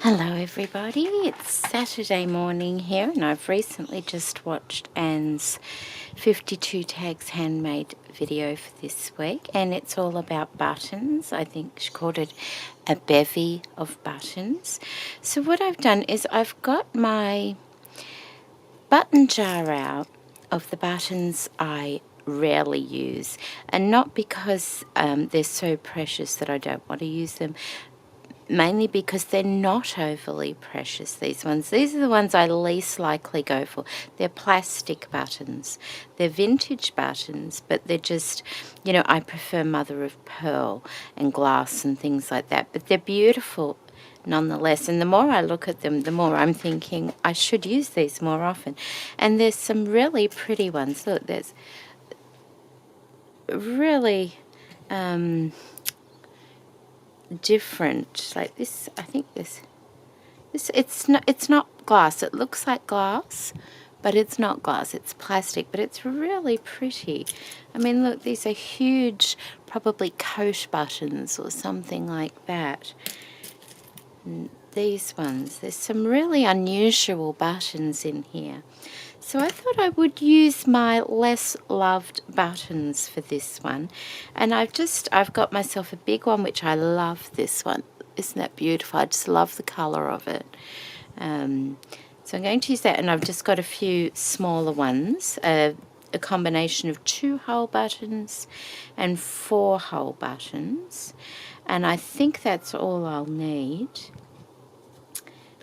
Hello everybody, it's Saturday morning here and I've recently just watched Anne's 52 tags handmade video for this week, and it's all about buttons. I think she called it a bevy of buttons. So what I've done is I've got my button jar out of the buttons I rarely use, and not because they're so precious that I don't want to use them, mainly because they're not overly precious, these ones. These are the ones I least likely go for. They're plastic buttons. They're vintage buttons, but they're just, you know, I prefer mother of pearl and glass and things like that. But they're beautiful nonetheless. And the more I look at them, the more I'm thinking I should use these more often. And there's some really pretty ones. Look, there's really different, like this. I think this it's not glass. It looks like glass, but it's not glass, it's plastic, but it's really pretty. I mean, look, these are huge, probably coat buttons or something like that. And these ones, there's some really unusual buttons in here. So I thought I would use my less loved buttons for this one. And I've got myself a big one, which I love this one. Isn't that beautiful? I just love the colour of it. So I'm going to use that, and I've just got a few smaller ones, a combination of 2-hole buttons and 4-hole buttons. And I think that's all I'll need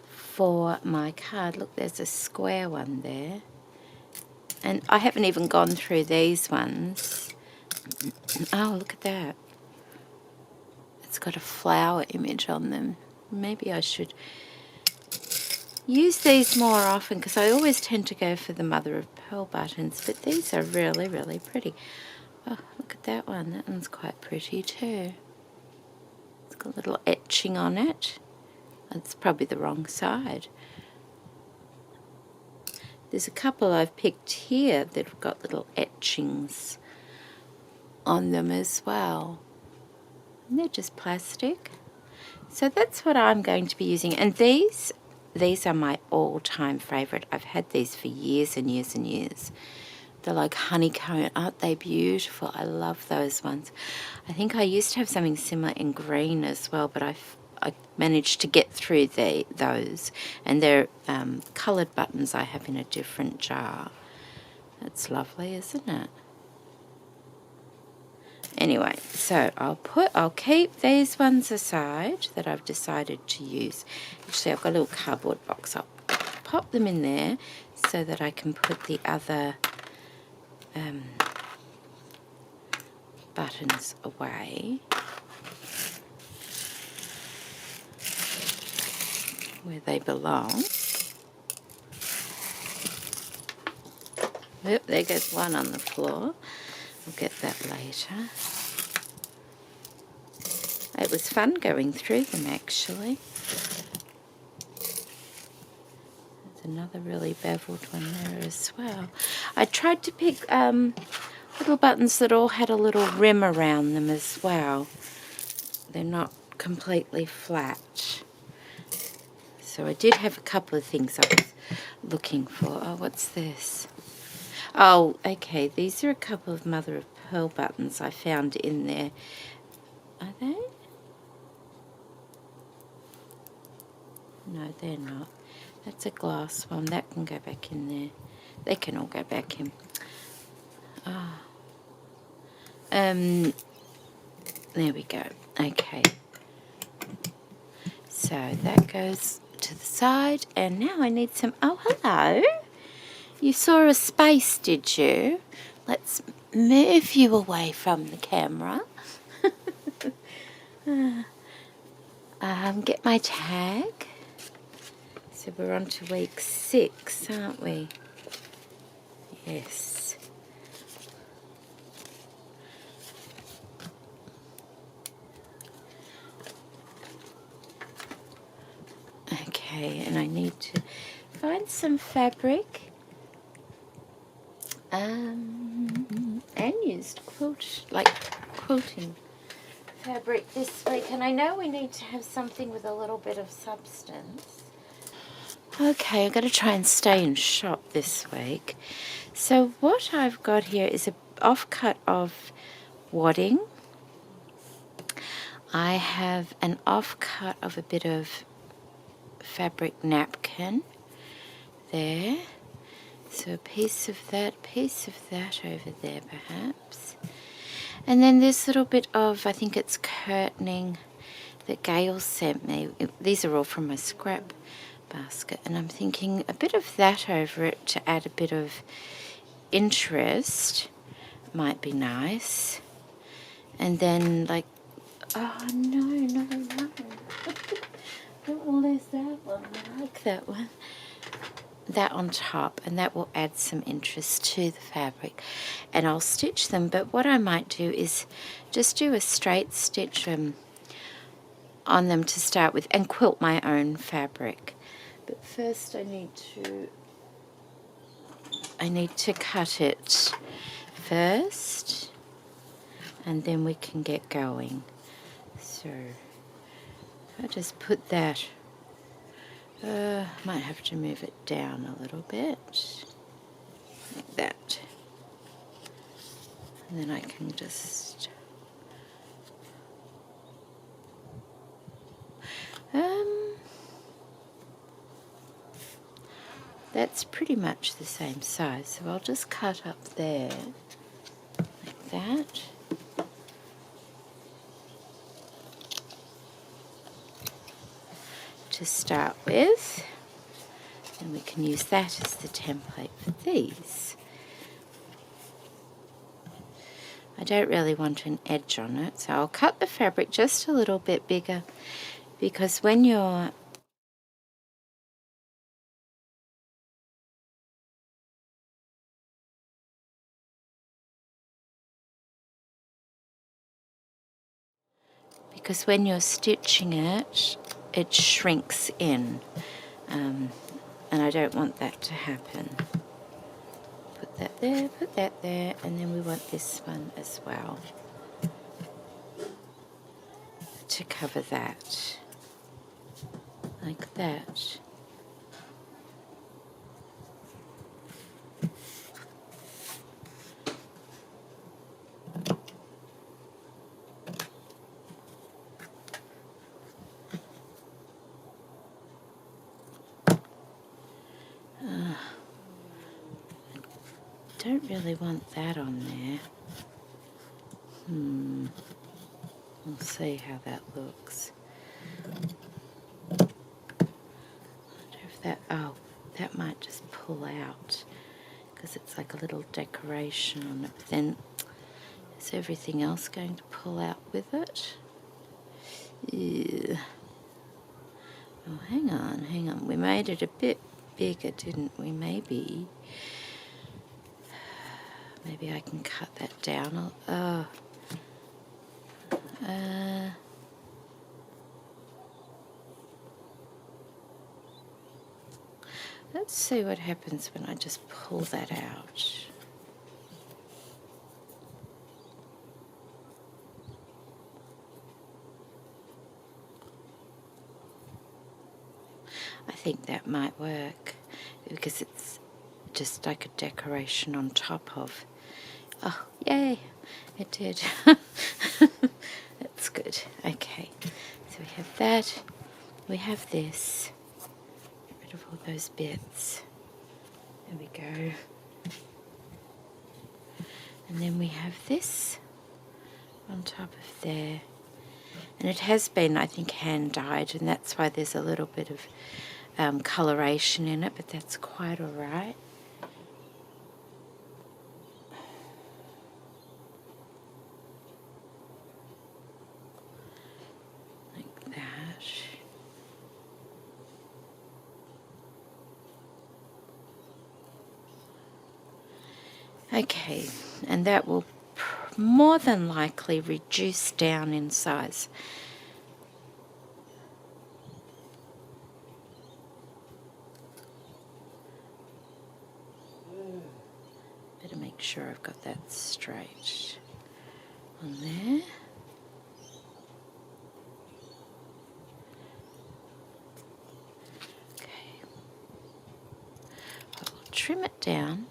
for my card. Look, there's a square one there. And I haven't even gone through these ones. Oh, look at that. It's got a flower image on them. Maybe I should use these more often, because I always tend to go for the mother of pearl buttons, but these are really, really pretty. Oh, look at that one. That one's quite pretty too. It's got a little etching on it. It's probably the wrong side. There's a couple I've picked here that have got little etchings on them as well. And they're just plastic. So that's what I'm going to be using. And these are my all-time favourite. I've had these for years and years and years. They're like honeycomb. Aren't they beautiful? I love those ones. I think I used to have something similar in green as well, but I managed to get through those. And they're coloured buttons I have in a different jar. That's lovely, isn't it? Anyway, so I'll keep these ones aside that I've decided to use. Actually, I've got a little cardboard box. I'll pop them in there so that I can put the other buttons away where they belong. Oop, there goes one on the floor. We'll get that later. It was fun going through them, actually. There's another really beveled one there as well. I tried to pick little buttons that all had a little rim around them as well. They're not completely flat. So I did have a couple of things I was looking for. Oh, what's this? Oh, okay, these are a couple of mother of pearl buttons I found in there. Are they? No, they're not. That's a glass one. That can go back in there. They can all go back in. Oh. There we go. Okay. So that goes to the side, and now I need some... Oh, hello. You saw a space, did you? Let's move you away from the camera. Get my tag. So we're on to week 6, aren't we? Yes. Okay, and I need to find some fabric. And used quilting fabric this week, and I know we need to have something with a little bit of substance. Okay, I've got to try and stay in shop this week. So what I've got here is a offcut of wadding. I have an offcut of a bit of fabric napkin there. So a piece of that over there perhaps. And then this little bit of, I think it's curtaining that Gail sent me. These are all from my scrap basket, and I'm thinking a bit of that over it to add a bit of interest might be nice. And then like, oh no. Oh, well, there's that one. I like that one. That on top, and that will add some interest to the fabric, and I'll stitch them. But what I might do is just do a straight stitch on them to start with and quilt my own fabric. But first I need to cut it first, and then we can get going. So I'll just put that, might have to move it down a little bit, like that. And then I can just, that's pretty much the same size. So I'll just cut up there, like that. To start with, and we can use that as the template for these. I don't really want an edge on it, so I'll cut the fabric just a little bit bigger, because when you're stitching it, it shrinks in, and I don't want that to happen. Put that there, and then we want this one as well to cover that, like that. Don't really want that on there. We'll see how that looks. I wonder if that, oh, that might just pull out, because it's like a little decoration on it. But then is everything else going to pull out with it? Yeah. Oh, hang on. We made it a bit bigger, didn't we? Maybe I can cut that down. Let's see what happens when I just pull that out. I think that might work, because it's just like a decoration on top of. Oh, yay, it did. That's good. Okay, so we have that. We have this. Get rid of all those bits. There we go. And then we have this on top of there. And it has been, I think, hand dyed, and that's why there's a little bit of coloration in it, but that's quite all right. Like that. Okay, and that will more than likely reduce down in size. Better make sure I've got that straight on there. trim it down.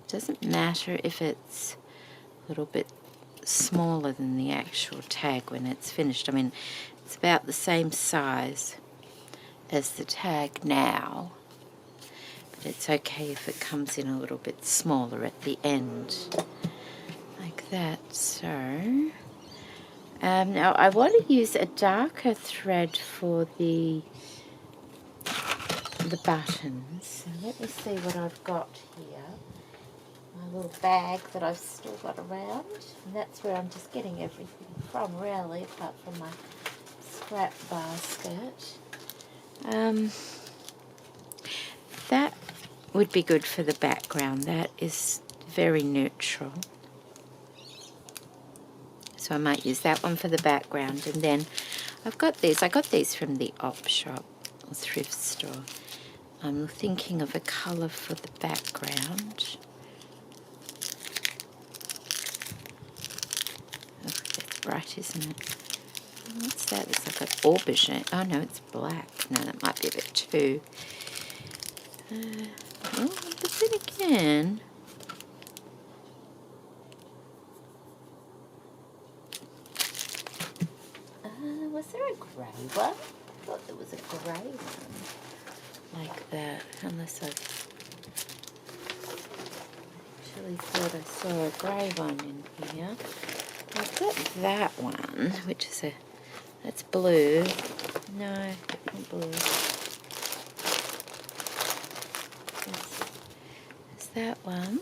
Doesn't matter if it's a little bit smaller than the actual tag when it's finished. I mean, it's about the same size as the tag now, but it's okay if it comes in a little bit smaller at the end, like that. So now I want to use a darker thread for the buttons. So let me see what I've got here. My little bag that I've still got around, and that's where I'm just getting everything from, really, apart from my scrap basket. That would be good for the background. That is very neutral, so I might use that one for the background. And then I've got these. I got these from the op shop or thrift store. I'm thinking of a colour for the background. Bright, isn't it? What's that? It's like an aubergine. Oh no, it's black. No, that might be a bit too. Oh, but then again, was there a grey one? I thought there was a grey one like that. Unless I actually thought I saw a grey one in here. I've got that one, which is that's blue. No, not blue. There's that one.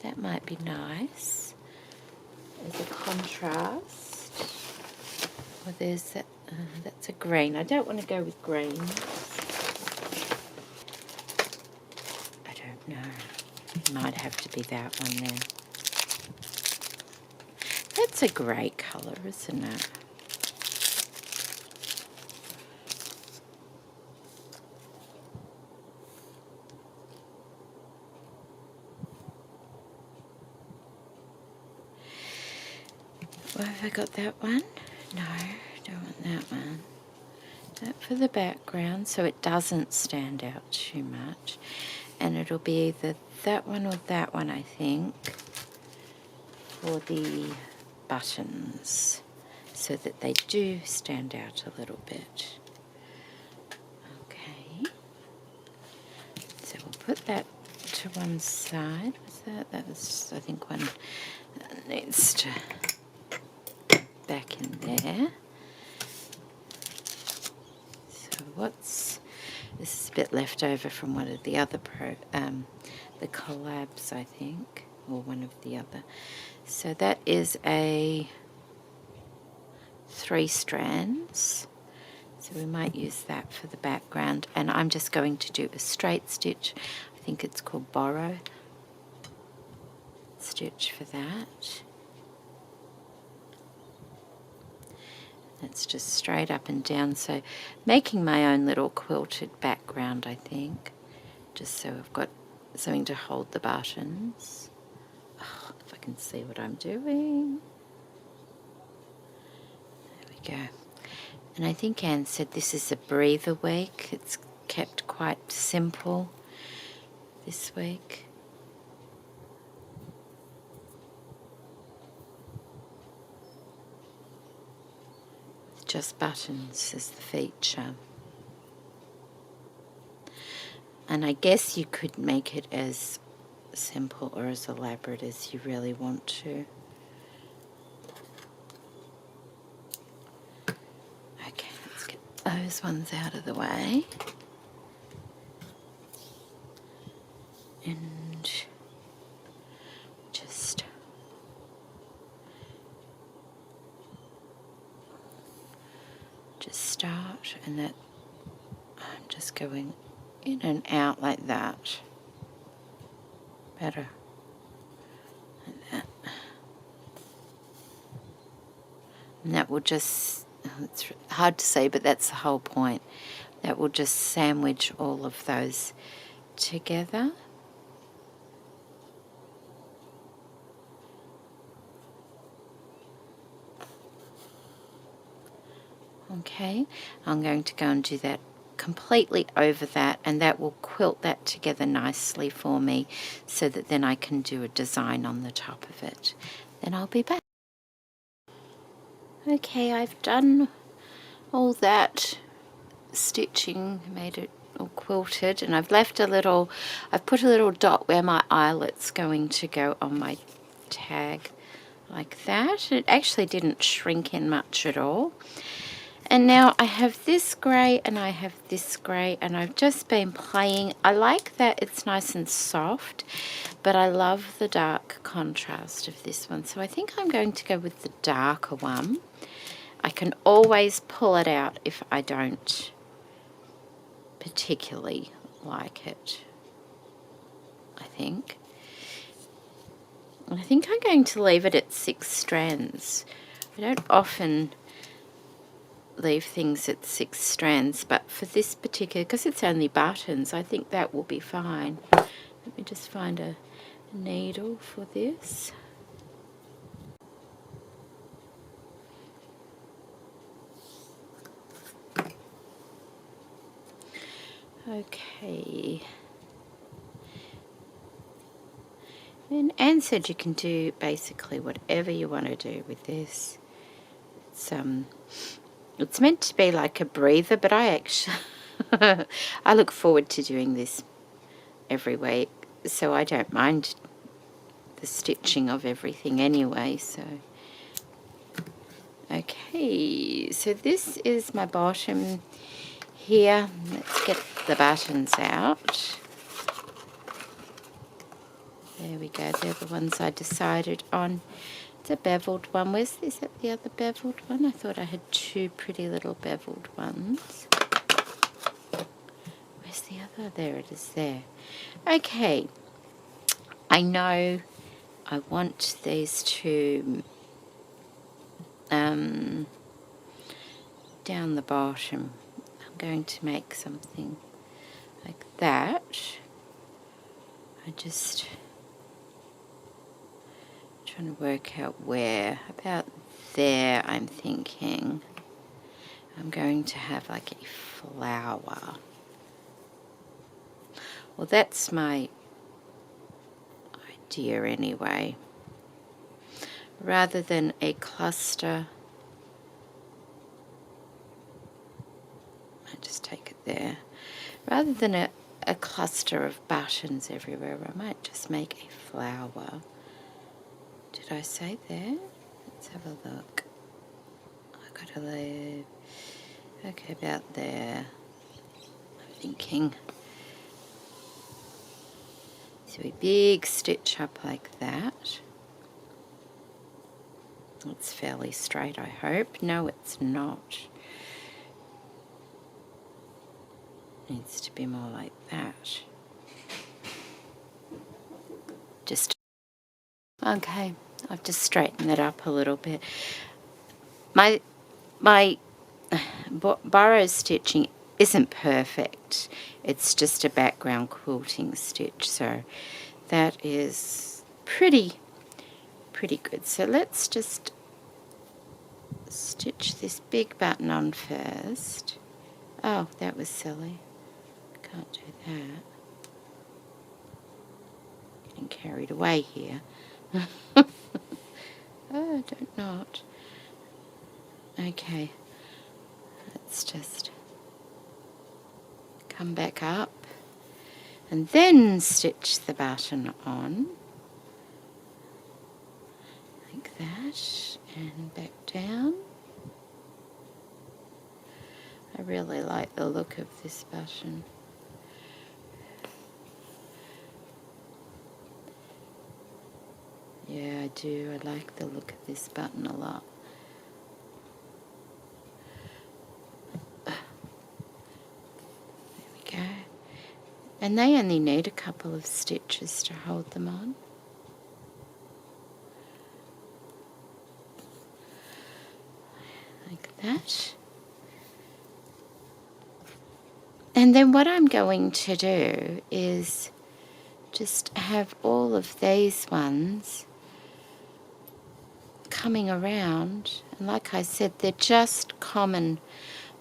That might be nice as a contrast. Or there's that, that's a green. I don't want to go with greens. I don't know. It might have to be that one then. That's a great colour, isn't it? Well, have I got that one? No, don't want that one. That for the background, so it doesn't stand out too much. And it'll be either that one or that one, I think, for the buttons, so that they do stand out a little bit. Okay, so we'll put that to one side. Was that was, I think, one that needs to back in there. So this is a bit left over from one of the other the collabs, I think, or one of the other. So that is a 3 strands, so we might use that for the background. And I'm just going to do a straight stitch. I think it's called borrow stitch for that. That's just straight up and down, so making my own little quilted background, I think, just so I've got something to hold the buttons. Oh, if I can see what I'm doing. There we go. And I think Anne said this is a breather week. It's kept quite simple this week. Just buttons as the feature. And I guess you could make it as simple or as elaborate as you really want to. Okay, let's get those ones out of the way. And just start, and that I'm just going in and out like that. Better. Like that. And that will just, it's hard to say, but that's the whole point. That will just sandwich all of those together. Okay, I'm going to go and do that completely over that, and that will quilt that together nicely for me so that then I can do a design on the top of it. Then I'll be back. Okay, I've done all that stitching, made it all quilted, and I've put a little dot where my eyelet's going to go on my tag like that. It actually didn't shrink in much at all. And now I have this grey and I have this grey, and I've just been playing. I like that it's nice and soft, but I love the dark contrast of this one. So I think I'm going to go with the darker one. I can always pull it out if I don't particularly like it, I think. And I think I'm going to leave it at 6 strands. I don't often leave things at 6 strands, but for this particular, because it's only buttons, I think that will be fine. Let me just find a needle for this. Okay. And Anne said you can do basically whatever you want to do with this. It's meant to be like a breather, but I actually I look forward to doing this every week, so I don't mind the stitching of everything anyway. So okay, so this is my bottom here. Let's get the buttons out. There we go, they're the ones I decided on. It's a beveled one. Where's this? Is that the other beveled one? I thought I had 2 pretty little beveled ones. Where's the other? There it is there. Okay, I know I want these to down the bottom. I'm going to make something like that. I just trying to work out where. About there, I'm thinking. I'm going to have like a flower. Well, that's my idea anyway. Rather than a cluster, I just take it there. Rather than a cluster of buttons everywhere, I might just make a flower. Did I say there? Let's have a look. I gotta leave. Okay, about there. I'm thinking. So a big stitch up like that. It's fairly straight, I hope. No, it's not. It needs to be more like that. Just okay. I've just straightened that up a little bit. My Burrow stitching isn't perfect. It's just a background quilting stitch, so that is pretty good. So let's just stitch this big button on first. Oh, that was silly. Can't do that. Getting carried away here. Oh, don't not. Okay, let's just come back up and then stitch the button on like that and back down. I really like the look of this button. Yeah, I do. I like the look of this button a lot. There we go. And they only need a couple of stitches to hold them on. Like that. And then what I'm going to do is just have all of these ones coming around, and like I said, they're just common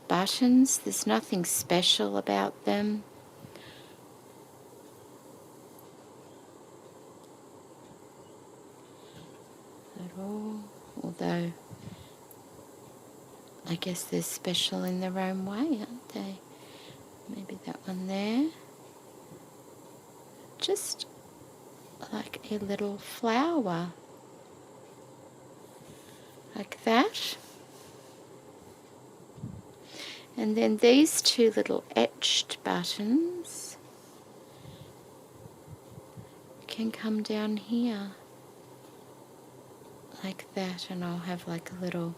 buttons. There's nothing special about them. At all, although I guess they're special in their own way, aren't they? Maybe that one there. Just like a little flower. Like that. And then these two little etched buttons can come down here. Like that, and I'll have like a little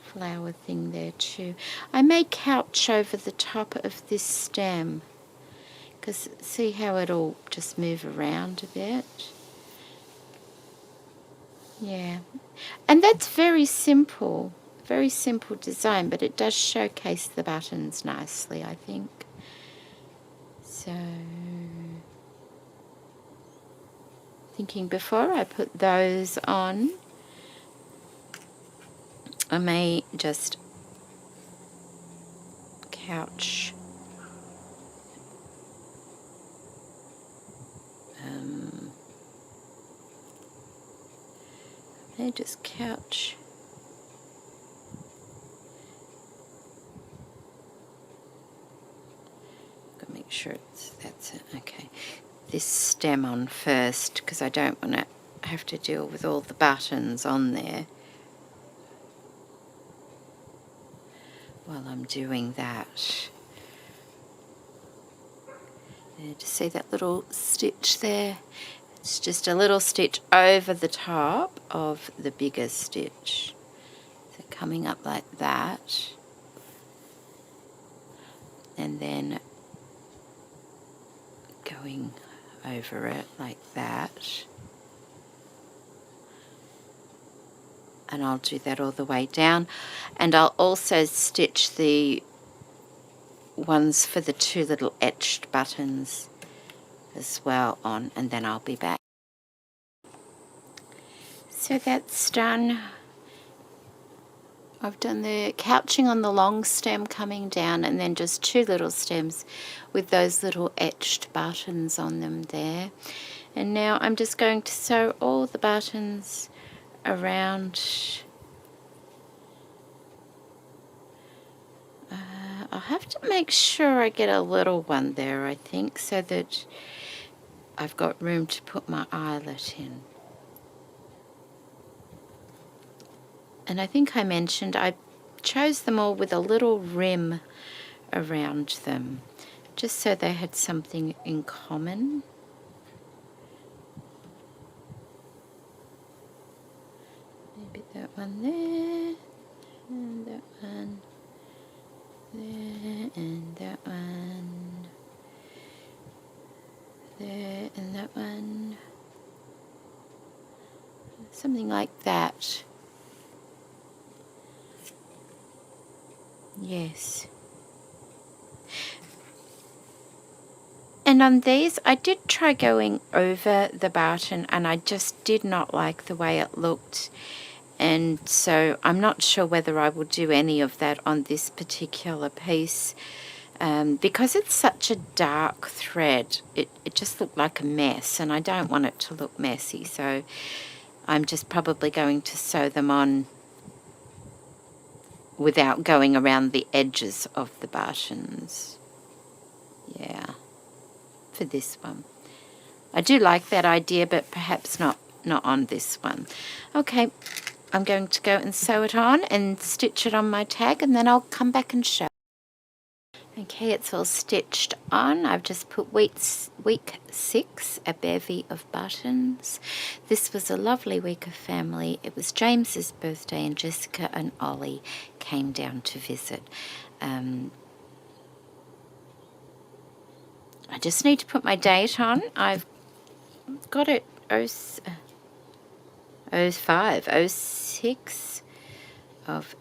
flower thing there too. I may couch over the top of this stem, because see how it'll just move around a bit. Yeah, and that's very simple design, but it does showcase the buttons nicely, I think. So, thinking before I put those on, I may just couch gotta make sure that's it. Okay, this stem on first, because I don't want to have to deal with all the buttons on there while I'm doing that. To see that little stitch there? It's just a little stitch over the top of the bigger stitch. So coming up like that. And then going over it like that. And I'll do that all the way down. And I'll also stitch the ones for the two little etched buttons as well on, and then I'll be back. So that's done. I've done the couching on the long stem coming down, and then just two little stems with those little etched buttons on them there. And now I'm just going to sew all the buttons around. I'll have to make sure I get a little one there, I think, so that I've got room to put my eyelet in. And I think I mentioned I chose them all with a little rim around them, just so they had something in common. Maybe that one there, and that one there, and that one there, and that one. Something like that. Yes. And on these, I did try going over the button, and I just did not like the way it looked. And so I'm not sure whether I will do any of that on this particular piece. Because it's such a dark thread, it just looked like a mess, and I don't want it to look messy. So I'm just probably going to sew them on without going around the edges of the buttons. Yeah, for this one. I do like that idea, but perhaps not on this one. Okay, I'm going to go and sew it on and stitch it on my tag, and then I'll come back and show. Okay, it's all stitched on. I've just put week 6, a bevy of buttons. This was a lovely week of family. It was James's birthday, and Jessica and Ollie came down to visit. I just need to put my date on. I've got it 06 of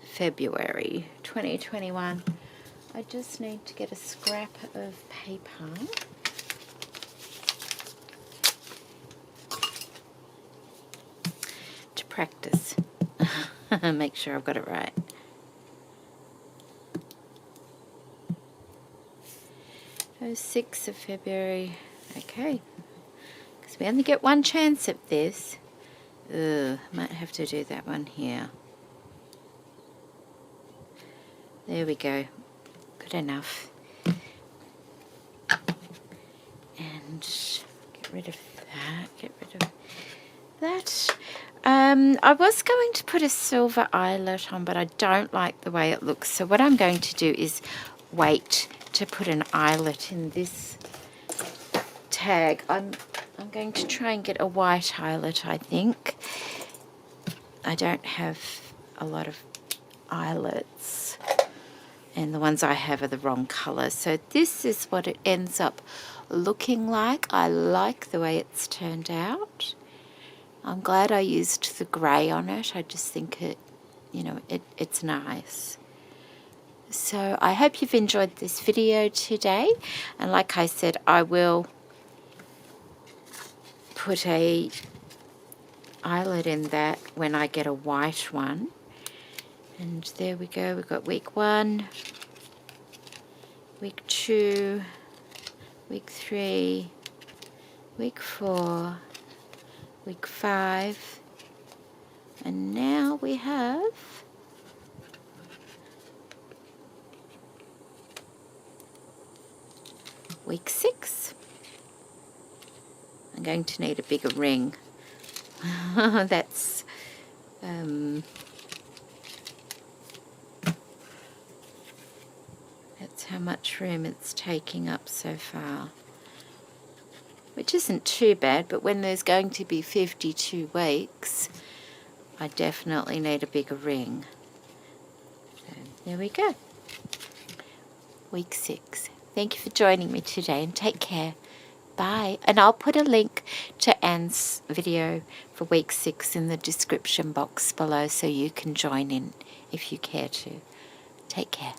February 2021. I just need to get a scrap of paper. practice. Make sure I've got it right. Oh, 6th of February. Okay. Because we only get one chance at this. Might have to do that one here. There we go. Good enough. And get rid of that. Get rid of that. I was going to put a silver eyelet on, but I don't like the way it looks. So what I'm going to do is wait to put an eyelet in this tag. I'm going to try and get a white eyelet, I think. I don't have a lot of eyelets, and the ones I have are the wrong colour. So this is what it ends up looking like. I like the way it's turned out. I'm glad I used the grey on it. I just think it's nice. So I hope you've enjoyed this video today, and like I said, I will put a eyelet in that when I get a white one. And there we go. We've got week 1, week 2, week 3, week 4, week 5, and now we have week 6. I'm going to need a bigger ring. That's how much room it's taking up so far, which isn't too bad, but when there's going to be 52 weeks, I definitely need a bigger ring. So there we go. Week 6. Thank you for joining me today, and take care. Bye. And I'll put a link to Anne's video for week 6 in the description box below, so you can join in if you care to. Take care.